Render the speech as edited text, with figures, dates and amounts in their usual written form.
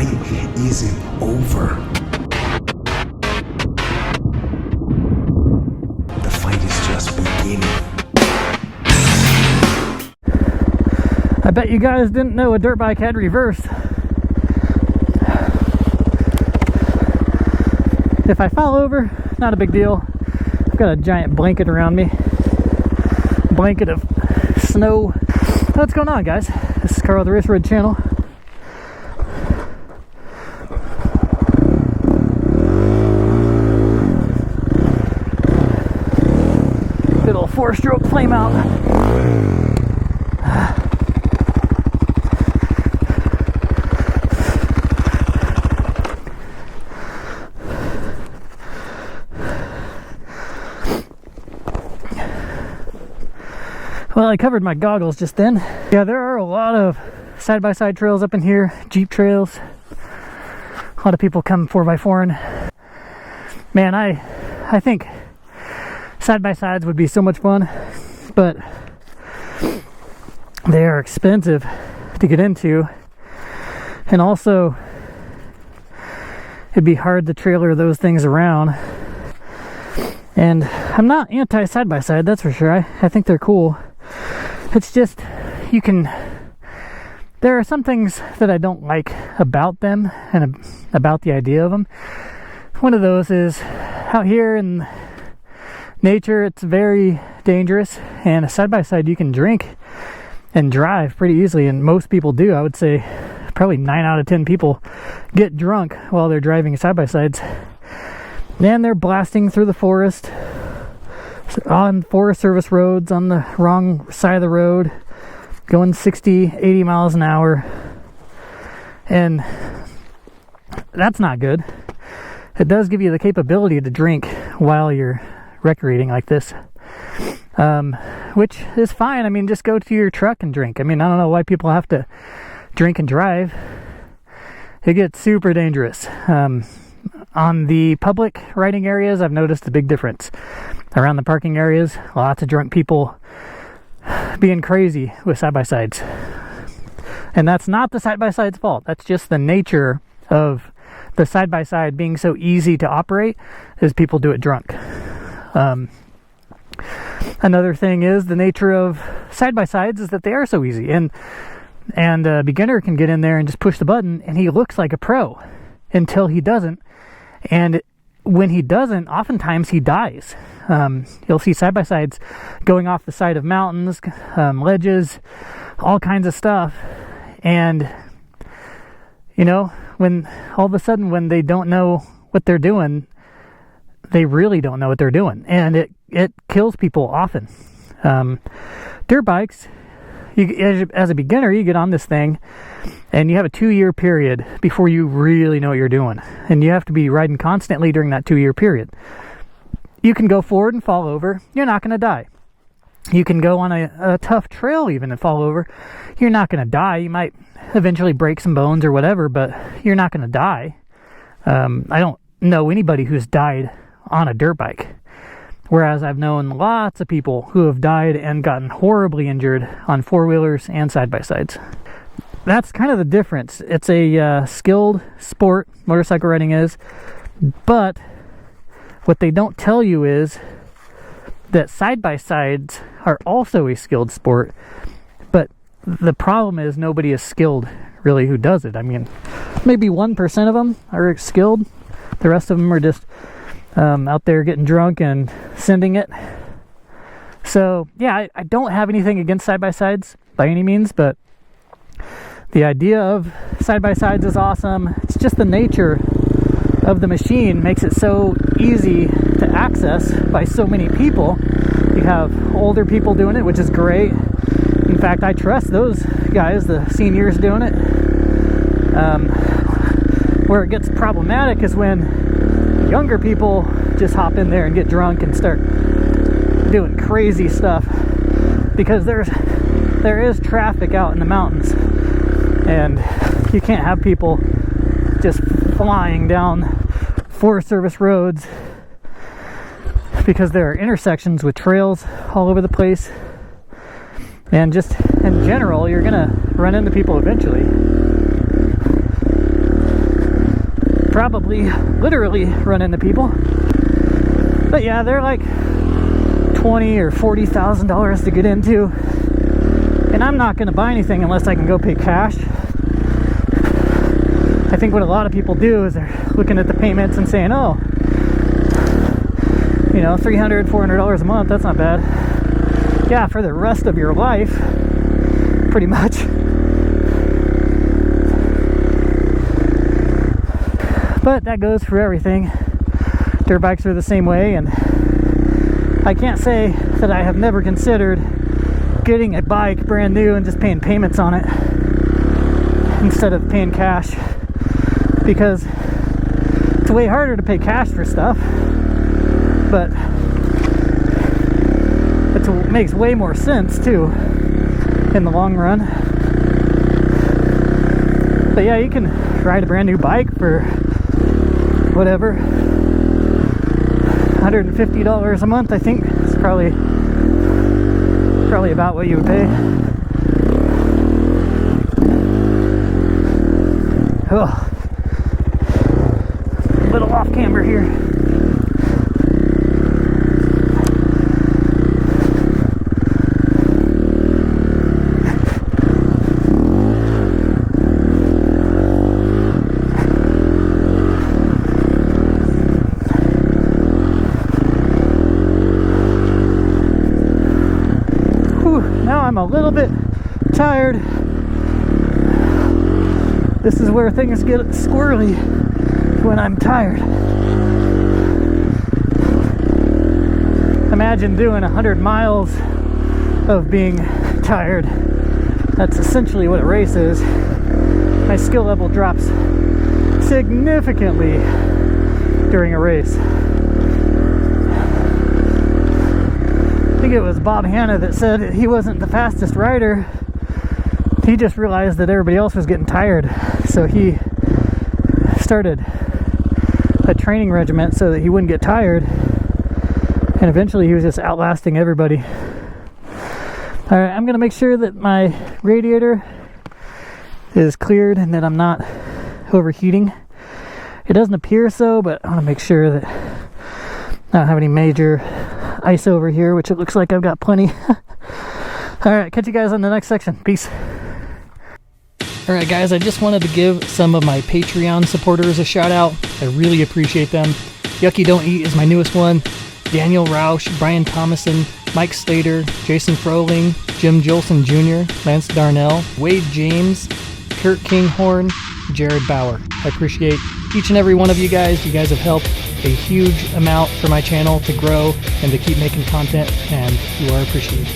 fight isn't over. The fight is just beginning. I bet you guys didn't know a dirt bike had reverse. If I fall over, not a big deal. I've got a giant blanket around me. Blanket of snow. What's going on, guys? This is Carl, the Racerred channel. Good old 4-stroke flame out. Well, I covered my goggles just then. Yeah, there are a lot of side-by-side trails up in here, Jeep trails. A lot of people come 4x4ing. Man, I think side-by-sides would be so much fun, but they are expensive to get into, and also it'd be hard to trailer those things around. And I'm not anti side-by-side, that's for sure. I think they're cool. It's just, there are some things that I don't like about them and about the idea of them. One of those is out here in nature, it's very dangerous, and a side-by-side you can drink and drive pretty easily, and most people do. I would say probably 9 out of 10 people get drunk while they're driving side-by-sides. And they're blasting through the forest, on Forest Service roads, on the wrong side of the road, going 60, 80 miles an hour. And that's not good. It does give you the capability to drink while you're recreating like this, which is fine. I mean, just go to your truck and drink. I mean, I don't know why people have to drink and drive. It gets super dangerous. On the public riding areas, I've noticed a big difference. Around the parking areas, lots of drunk people being crazy with side-by-sides. And that's not the side-by-side's fault. That's just the nature of the side-by-side being so easy to operate, is people do it drunk. Another thing is the nature of side-by-sides is that they are so easy. And a beginner can get in there and just push the button, and he looks like a pro until he doesn't. And when he doesn't, oftentimes he dies. You'll see side-by-sides going off the side of mountains, ledges, all kinds of stuff. And, you know, when all of a sudden when they don't know what they're doing, they really don't know what they're doing. And it kills people often. Dirt bikes, as a beginner, you get on this thing and you have a 2-year period before you really know what you're doing, and you have to be riding constantly during that 2-year period. You can go forward and fall over, you're not going to die. You can go on a tough trail even and fall over, you're not going to die. You might eventually break some bones or whatever, but you're not going to die. I don't know anybody who's died on a dirt bike. Whereas I've known lots of people who have died and gotten horribly injured on 4-wheelers and side-by-sides. That's kind of the difference. It's a skilled sport, motorcycle riding is, but what they don't tell you is that side-by-sides are also a skilled sport, but the problem is nobody is skilled really who does it. I mean, maybe 1% of them are skilled. The rest of them are just out there getting drunk and sending it. So yeah, I don't have anything against side-by-sides by any means, but the idea of side-by-sides is awesome. It's just the nature of the machine makes it so easy to access by so many people. You have older people doing it, which is great. In fact, I trust those guys, the seniors doing it. Where it gets problematic is when younger people just hop in there and get drunk and start doing crazy stuff, because there is traffic out in the mountains, and you can't have people just flying down Forest Service roads, because there are intersections with trails all over the place, and just in general you're gonna run into people eventually. probably literally run into people. But yeah, they're like $20,000 or $40,000 to get into, and I'm not going to buy anything unless I can go pay cash. I think what a lot of people do is they're looking at the payments and saying, oh, you know, $300, $400 a month, that's not bad. Yeah, for the rest of your life, pretty much. But that goes for everything. Dirt bikes are the same way, and I can't say that I have never considered getting a bike brand new and just paying payments on it instead of paying cash, because it's way harder to pay cash for stuff, but it makes way more sense too in the long run. But yeah, you can ride a brand new bike for whatever, $150 a month. I think it's probably about what you would pay. Oh, a little off camber here. I'm a little bit tired. This is where things get squirrely, when I'm tired. Imagine doing 100 miles of being tired. That's essentially what a race is. My skill level drops significantly during a race. I think it was Bob Hanna that said he wasn't the fastest rider. He just realized that everybody else was getting tired, so he started a training regiment so that he wouldn't get tired, and eventually he was just outlasting everybody. Alright, I'm gonna make sure that my radiator is cleared and that I'm not overheating. It doesn't appear so, but I want to make sure that I don't have any major ice over here, which it looks like I've got plenty. Alright, catch you guys on the next section. Peace. Alright guys, I just wanted to give some of my Patreon supporters a shout out. I really appreciate them. Yucky Don't Eat is my newest one. Daniel Roush, Brian Thomason, Mike Slater, Jason Froling, Jim Jolson Jr., Lance Darnell, Wade James, Kurt Kinghorn, Jared Bauer. I appreciate each and every one of you guys. You guys have helped a huge amount for my channel to grow and to keep making content, and you are appreciated.